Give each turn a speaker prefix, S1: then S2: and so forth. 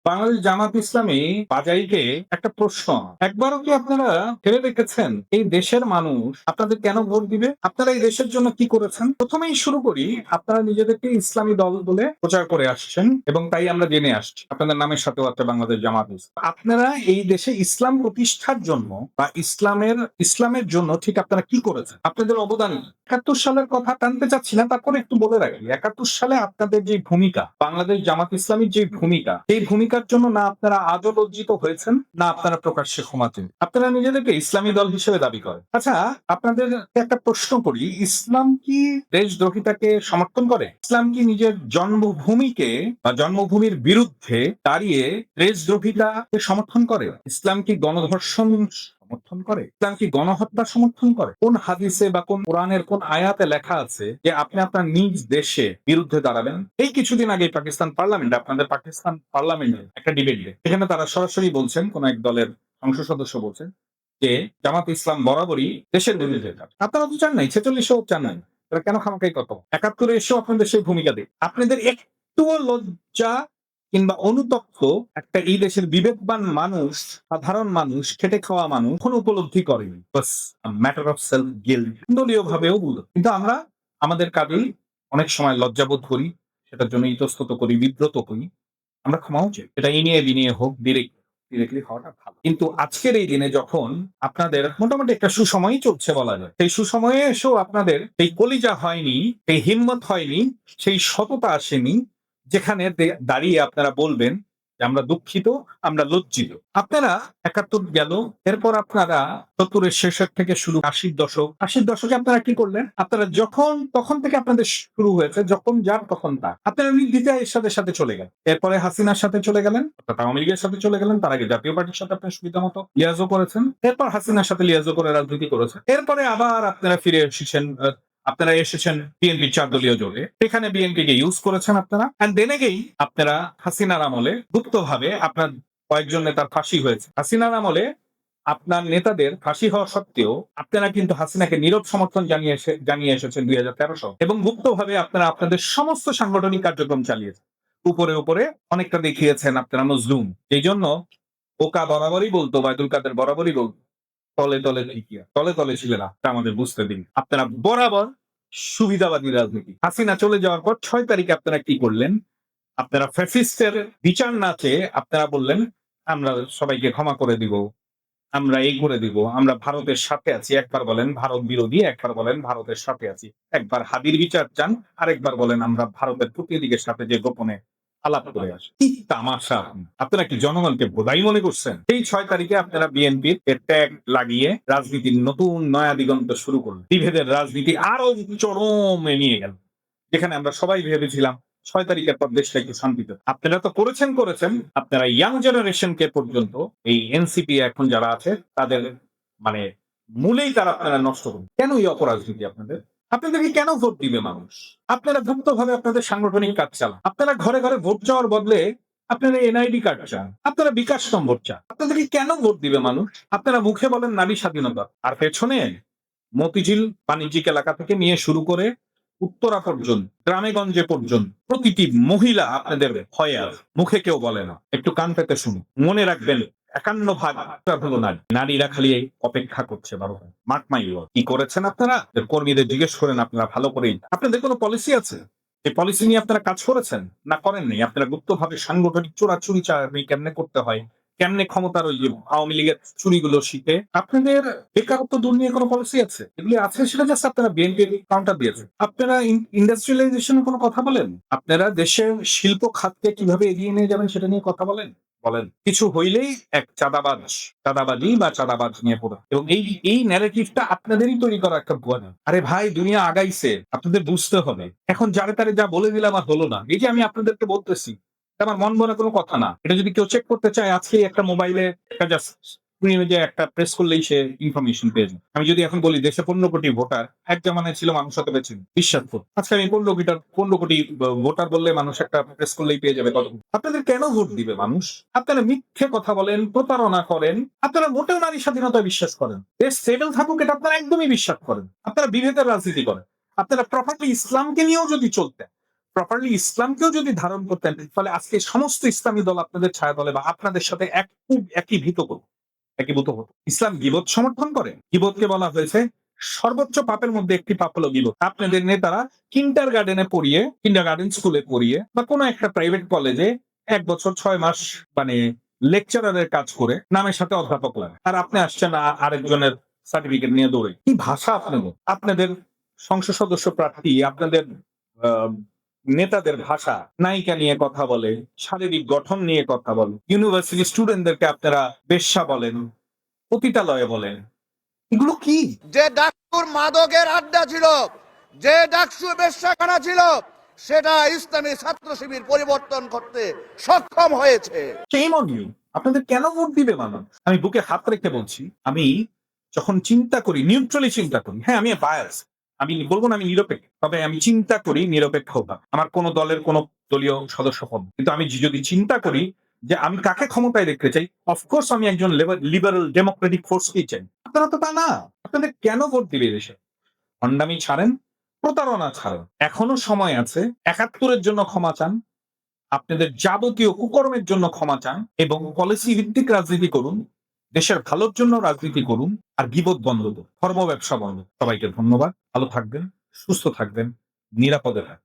S1: বাংলাদেশ জামাত ইসলামী বাজাইকে একটা প্রশ্ন, একবারও কি আপনারা ভেবে দেখেছেন এই দেশের মানুষ আপনাদের কেন ভোট দিবে? আপনারা এই দেশের জন্য কি করেছেন? প্রথমেই শুরু করি, আপনারা নিজেদেরকে ইসলামী দল বলে প্রচার করে আসছেন এবং তাই আমরা জেনে আসছি আপনাদের নামের সাথেও আছে বাংলাদেশ জামাত ইসলাম। আপনারা এই দেশে ইসলাম প্রতিষ্ঠার জন্য বা ইসলামের জন্য ঠিক আপনারা কি করেছেন? আপনাদের অবদান কি? ৭১ সালের কথা টানতে চাচ্ছি না, তারপরে একটু বলে রাখি ৭১ সালে আপনাদের যে ভূমিকা, বাংলাদেশ জামাত ইসলামীর যে ভূমিকা, সেই ভূমিকার জন্য না আপনারা আজও লজ্জিত হয়েছেন, না আপনারা প্রকাশ্যে ক্ষমা চেন। আপনারা নিজেদেরকে ইসলামী দল হিসেবে দাবি করেন। আচ্ছা, আপনাদের একটা প্রশ্ন করি, ইসলাম কি দেশদ্রোহিতাকে সমর্থন করে? ইসলাম কি নিজের জন্মভূমিকে বা জন্মভূমির বিরুদ্ধে দাঁড়িয়ে দেশদ্রোহিতাকে সমর্থন করে? ইসলাম কি গণধর্ষণ সমর্থন করে? ইসলাম কি গণহত্যা সমর্থন করে? কোন হাদিসে বা কোন কোরআনের কোন আয়াতে লেখা আছে যে আপনি আপনার নিজ দেশে বিরুদ্ধে দাঁড়াবেন? এই কিছুদিন আগে পাকিস্তান পার্লামেন্টে, আপনাদের পাকিস্তান পার্লামেন্টে একটা ডিবেট দেয়, এখানে তারা সরাসরি বলছেন, কোন এক দলের সংসদ সদস্য বলছেন যে জামাত ইসলাম বরাবরই দেশের বিরুদ্ধে যাবে। আপনারা তো চান নাই, 46 চান নাই, তারা কেন খামাখাই কত 71 এসেও আপনাদের সেই ভূমিকা দেয়? আপনাদের একটুও লজ্জা কিংবা অনুতপ্ত একটা এই দেশের বিবেকবান মানুষ, সাধারণ মানুষ, খেটে খাওয়া মানুষ এখন উপলব্ধি করেনি। বাস ম্যাটার অফ সেলফ গিল্ট, দলীয় ভাবেও বুঝো, কিন্তু আমরা আমাদের কাজেই অনেক সময় লজ্জাবোধ করি, সেটার জন্য ইতস্তত করি, বিব্রত করি। আমরা ক্ষমাও চাই, এটা ইনিয়ে বিনিয়ে হোক, ডিরেক্টলি হওয়াটা ভালো। কিন্তু আজকের এই দিনে যখন আপনাদের মোটামুটি একটা সুসময়ই চলছে বলা যায়, সেই সুসময়ে এসেও আপনাদের সেই কলিজা হয়নি, সেই হিম্মত হয়নি, সেই সততা আসেনি যেখানে দাঁড়িয়ে আপনারা বলবেন যে আমরা দুঃখিত, আমরা লজ্জিত। আপনারা ৭১ গেল, এরপর আপনারা ৭০-এর শেষের থেকে শুরু ৮০ দশকে আপনারা কি করলেন? আপনারা যখন তখন থেকে আপনাদের শুরু হয়েছে, যখন যার তখন তার। আপনারা নির্দ্বিধায় এরশাদের সাথে চলে গেলেন, এরপরে হাসিনার সাথে চলে গেলেন, অর্থাৎ আওয়ামী লীগের সাথে চলে গেলেন, তার আগে জাতীয় পার্টির সাথে আপনার সুবিধা মতো লিয়াজও করেছেন, এরপর হাসিনার সাথে লিয়াজও করে রাজনীতি করেছেন, এরপরে আবার আপনারা ফিরে এসেছেন, আপনারা এসেছেন বিএনপি ৪ দলীয় জোটে, সেখানে বিএনপি কে ইউজ করেছেন আপনারা, এন্ড দেন এগেই আপনারা হাসিনার আমলে গুপ্তভাবে আপনার কয়েকজন নেতার ফাঁসি হয়েছে। হাসিনার আমলে আপনার নেতাদের ফাঁসি হওয়া সত্ত্বেও আপনারা কিন্তু হাসিনাকে নীরব সমর্থন জানিয়ে এসেছেন ২০১৩ সাল, এবং গুপ্তভাবে আপনারা আপনাদের সমস্ত সাংগঠনিক কার্যক্রম চালিয়েছেন। উপরে উপরে অনেকটা দেখিয়েছেন আপনারা মজলুম। এই জন্য ওকা বরাবরই বলতো, বায়দুল কাদের বরাবরই বলতো, তলে তলে ঠিকিয়া, তলে তলে ছিল না, তা আমাদের বুঝতে দিন। আপনারা বরাবর সুবিধাবাদী রাজনীতি। হাসিনা চলে যাওয়ার পর ৬ তারিখে আপনারা কি করলেন? আপনারা ফ্যাসিস্টের বিচার না চেয়ে আপনারা বললেন আমরা সবাইকে ক্ষমা করে দিব, আমরা এই করে দিব, আমরা ভারতের সাথে আছি। একবার বলেন ভারত বিরোধী, একবার বলেন ভারতের সাথে আছি। একবার হাদির বিচার চান, আরেকবার বলেন আমরা ভারতের প্রতিনিধিদের সাথে যে গোপনে আলাপ করে আসি। কি তামাশা! আপনারা কি জনগণকে বোধাই মনে করছেন? এই ৬ তারিখে আপনারা বিএনপির ট্যাগ লাগিয়ে রাজনীতির নতুন নয়া দিগন্ত শুরু করলেন। বিভেদের রাজনীতি আরো চরমে নিয়ে গেল, যেখানে আমরা সবাই ভেবেছিলাম ৬ তারিখের পর দেশটা একটু শান্তিতে। আপনারা তো করেছেন, আপনারা ইয়াং জেনারেশনকে পর্যন্ত এই এনসিপি এখন যারা আছে তাদের মানে মূলেই তারা আপনারা নষ্ট করুন। কেন এই অপরাজনীতি আপনাদের? আপনাদেরকে কেন ভোট দিবে মানুষ? আপনারা গুপ্তভাবে আপনাদের সাংগঠনিক কাজ চালান। আপনারা ঘরে ঘরে ভোট চাওয়ার বদলে আপনারা এনআইডি কার্ড চান, আপনারা বিকাশ নম্বর চান। আপনাদেরকে কেন ভোট দিবে মানুষ? আপনারা মুখে বলেন নারী স্বাধীনতা, আর পেছনে মতিঝিল বাণিজ্যিক এলাকা থেকে নিয়ে শুরু করে উত্তরা পর্যন্ত, গ্রামে গঞ্জে পর্যন্ত প্রতিটি মহিলা আপনাদের ভয়ে আছে, মুখে কেউ বলে না। একটু কান পেতে শুনুন, মনে রাখবেন ৫১ ভাগ হলো নারী। নারীরা খালি অপেক্ষা করছে ১২ মার্ক মাই ওয়ার্ড। কি করেছেন আপনারা? কর্মীদের জিজ্ঞেস করেন আপনারা ভালো করেই। আপনাদের কোনো পলিসি আছে? এই পলিসি নিয়ে আপনারা কাজ করেছেন না করেননি? আপনারা গুপ্তভাবে সাংগঠনিক চোরাচুরি কেমনে করতে হয়, কেমনে ক্ষমতার ওই যে আওয়ামী লীগের চুরিগুলো শিখে, আপনাদের বেকারত্ব দূর নিয়ে কোনো পলিসি আছে? এগুলি আছে, সেটা জাস্ট আপনারা বিএনপি কাউন্টার দিয়েছেন। আপনারা ইন্ডাস্ট্রিয়ালাইজেশনের কোনো কথা বলেন? আপনারা দেশের শিল্প খাতকে কিভাবে এগিয়ে নিয়ে যাবেন সেটা নিয়ে কথা বলেন? বলেন কিছু হইলেই এক চাঁদাবাজি বা চাঁদাবাজ নিয়ে পড়ে, এবং এই ন্যারেটিভটা আপনাদেরই তৈরি করা একটা ভুয়া। আরে ভাই, দুনিয়া আগাইছে, আপনাদের বুঝতে হবে। এখন যারে তারে যা বলে দিলাম আর হলো না, এই যে আমি আপনাদেরকে বলতেছি, আমার মন ভরা কোনো কথা না। এটা যদি কেউ চেক করতে চায়, আজকে একটা মোবাইলে একটা জাস্ট স্ক্রিনে যে একটা প্রেস করলেই সে ইনফরমেশন পেয়ে যায়। আমি যদি এখন বলি দেশে ১৫ কোটি ভোটার, এক জামানায় ছিল মানুষ হতে পেরেছিল বিশ্বাস করুন। আজকে আমি ১৫ কোটি ভোটার বললে মানুষ একটা প্রেস করলেই পেয়ে যাবে কত। আপনাদের কেন ভোট দিবে মানুষ? আপনারা মিথ্যে কথা বলেন, প্রতারণা করেন, আপনারা মোটেও নারী স্বাধীনতায় বিশ্বাস করেন, দেশ সেটেল থাকুক এটা আপনারা একদমই বিশ্বাস করেন, আপনারা বিভেদের রাজনীতি করেন। আপনারা প্রপারলি ইসলামকে নিয়েও যদি চলতেন, প্রপারলি ইসলামকেও যদি ধারণ করতেন, তাহলে আজকে সমস্ত ইসলামী দল আপনাদের ছায়া দলে বা আপনাদের সাথে একীভূত হতো। ইসলাম গীবত সমর্থন করে। গীবতকে বলা হয়েছে সর্বোচ্চ পাপের মধ্যে একটি পাপ হলো গীবত। আপনাদের নেতারা কিন্ডার গার্ডেন স্কুলে পড়িয়ে বা কোনো একটা প্রাইভেট কলেজে ১ বছর ৬ মাস মানে লেকচারারের কাজ করে নামের সাথে অধ্যাপক লাগে। আর আপনি আসছেন আরেকজনের সার্টিফিকেট নিয়ে দৌড়ে। কি ভাষা আপনাদের? আপনাদের সংসদ সদস্য প্রার্থী, আপনাদের আ নেতাদের ভাষা, নায়িকা নিয়ে কথা বলে, শারীরিক গঠন নিয়ে কথা বলে। ইউনিভার্সিটি স্টুডেন্টদেরকে আপনারা বেশ্যা বলেন, পতিতালয়ে বলেন। এগুলো কি?
S2: যে ডাকসুর মাদকের আড্ডা ছিল, যে ডাকসু বেশ্যাখানা ছিল, সেটা ইসলামী ছাত্র শিবির পরিবর্তন করতে সক্ষম হয়েছে।
S1: Shame on you! আপনাদের কেন ভোট দিবে মানুষ? আমি বুকে হাত রেখে বলছি, আমি যখন চিন্তা করি, নিউট্রালি চিন্তা করি। হ্যাঁ, আমি বায়াস। আমি বলব না আমি নিরপেক্ষ। তবে আমি চিন্তা করি নিরপেক্ষতা। আমার কোন দলের কোন দলীয় সদস্য হব। কিন্তু আমি যদি চিন্তা করি যে আমি কাকে ক্ষমতায় দেখতে চাই, অফকোর্স আমি একজন লিবারাল ডেমোক্রেটিক ফোর্সকেই চাই। আপনারা তো তা না। আপনাদের কেন ভোট দিবে এদেশে? ভন্ডামি ছাড়েন, প্রতারণা ছাড়েন। এখনো সময় আছে। ৭১ এর জন্য ক্ষমা চান। আপনাদের যাবতীয় কুকর্মের জন্য ক্ষমা চান এবং পলিসি ভিত্তিক রাজনীতি করুন। দেশের ভালোর জন্য রাজনীতি করুন। আর গীবত বন্ধ করুন। ধর্ম ব্যবসা বন্ধ। সবাইকে ধন্যবাদ। ভালো থাকবেন, সুস্থ থাকবেন, নিরাপদে থাকবেন।